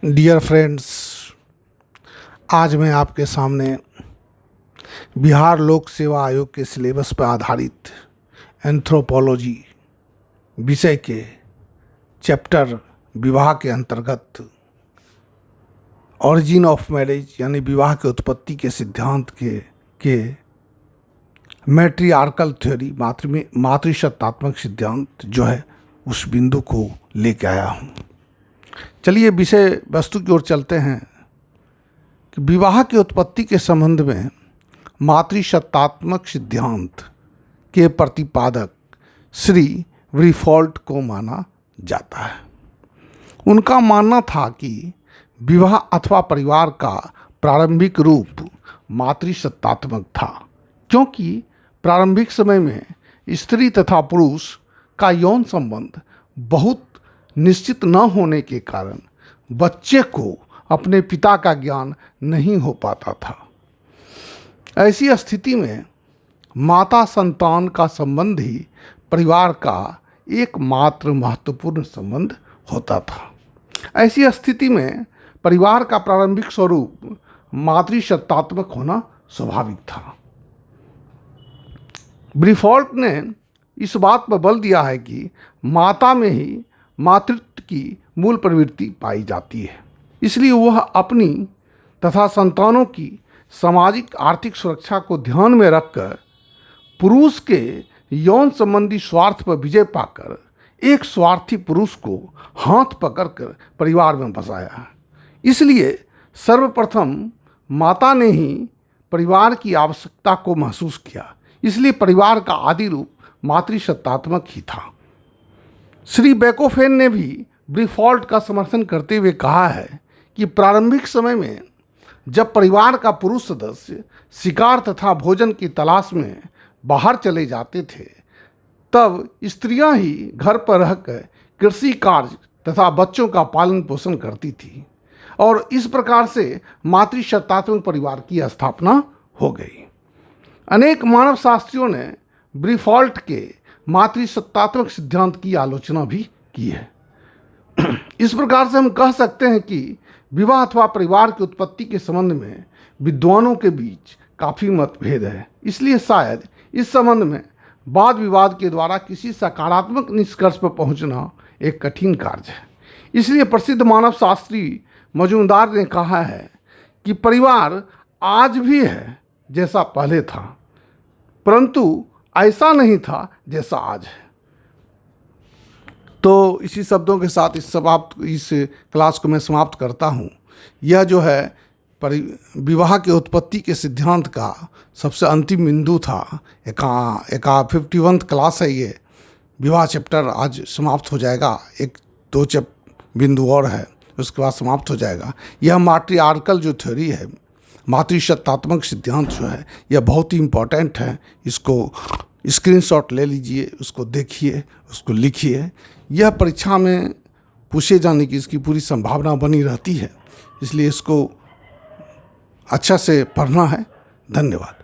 Dear friends, आज मैं आपके सामने बिहार लोक सेवा आयोग के सिलेबस पर आधारित एंथ्रोपोलॉजी विषय के चैप्टर विवाह के अंतर्गत ऑरिजिन ऑफ मैरिज यानी विवाह के उत्पत्ति के सिद्धांत के मैट्रियार्कल थ्योरी मातृसत्तात्मक सिद्धांत जो है उस बिंदु को लेके आया हूँ। चलिए विषय वस्तु की ओर चलते हैं कि विवाह की उत्पत्ति के संबंध में मातृसत्तात्मक सिद्धांत के प्रतिपादक श्री व्रीफॉल्ट को माना जाता है। उनका मानना था कि विवाह अथवा परिवार का प्रारंभिक रूप मातृसत्तात्मक था, क्योंकि प्रारंभिक समय में स्त्री तथा पुरुष का यौन संबंध बहुत निश्चित न होने के कारण बच्चे को अपने पिता का ज्ञान नहीं हो पाता था। ऐसी स्थिति में माता संतान का संबंध ही परिवार का एकमात्र महत्वपूर्ण संबंध होता था। ऐसी स्थिति में परिवार का प्रारंभिक स्वरूप मातृसत्तात्मक होना स्वाभाविक था। ब्रीफॉल्ट ने इस बात पर बल दिया है कि माता में ही मातृत्व की मूल प्रवृत्ति पाई जाती है, इसलिए वह अपनी तथा संतानों की सामाजिक आर्थिक सुरक्षा को ध्यान में रखकर पुरुष के यौन संबंधी स्वार्थ पर विजय पाकर एक स्वार्थी पुरुष को हाथ पकड़कर परिवार में बसाया। इसलिए सर्वप्रथम माता ने ही परिवार की आवश्यकता को महसूस किया, इसलिए परिवार का आदि रूप मातृसत्तात्मक ही था। श्री बेकोफेन ने भी ब्रीफॉल्ट का समर्थन करते हुए कहा है कि प्रारंभिक समय में जब परिवार का पुरुष सदस्य शिकार तथा भोजन की तलाश में बाहर चले जाते थे, तब स्त्रियां ही घर पर रहकर कृषि कार्य तथा बच्चों का पालन पोषण करती थी और इस प्रकार से मातृसत्तात्मक परिवार की स्थापना हो गई। अनेक मानव शास्त्रियों ने ब्रीफॉल्ट के मातृसत्तात्मक सिद्धांत की आलोचना भी की है। इस प्रकार से हम कह सकते हैं कि विवाह अथवा परिवार की उत्पत्ति के संबंध में विद्वानों के बीच काफ़ी मतभेद है। इसलिए शायद इस संबंध में वाद विवाद के द्वारा किसी सकारात्मक निष्कर्ष पर पहुंचना एक कठिन कार्य है। इसलिए प्रसिद्ध मानव शास्त्री मजूमदार ने कहा है कि परिवार आज भी है जैसा पहले था, परंतु ऐसा नहीं था जैसा आज है। तो इसी शब्दों के साथ इस क्लास को मैं समाप्त करता हूँ। यह जो है विवाह के उत्पत्ति के सिद्धांत का सबसे अंतिम बिंदु था। 51 क्लास है ये। विवाह चैप्टर आज समाप्त हो जाएगा। एक दो बिंदु और है, उसके बाद समाप्त हो जाएगा। यह मैट्रियार्कल जो थ्योरी है, मातृसत्तात्मक सिद्धांत जो है, यह बहुत ही इम्पोर्टेंट है। इसको स्क्रीनशॉट ले लीजिए, उसको देखिए, उसको लिखिए। यह परीक्षा में पूछे जाने की इसकी पूरी संभावना बनी रहती है, इसलिए इसको अच्छा से पढ़ना है। धन्यवाद।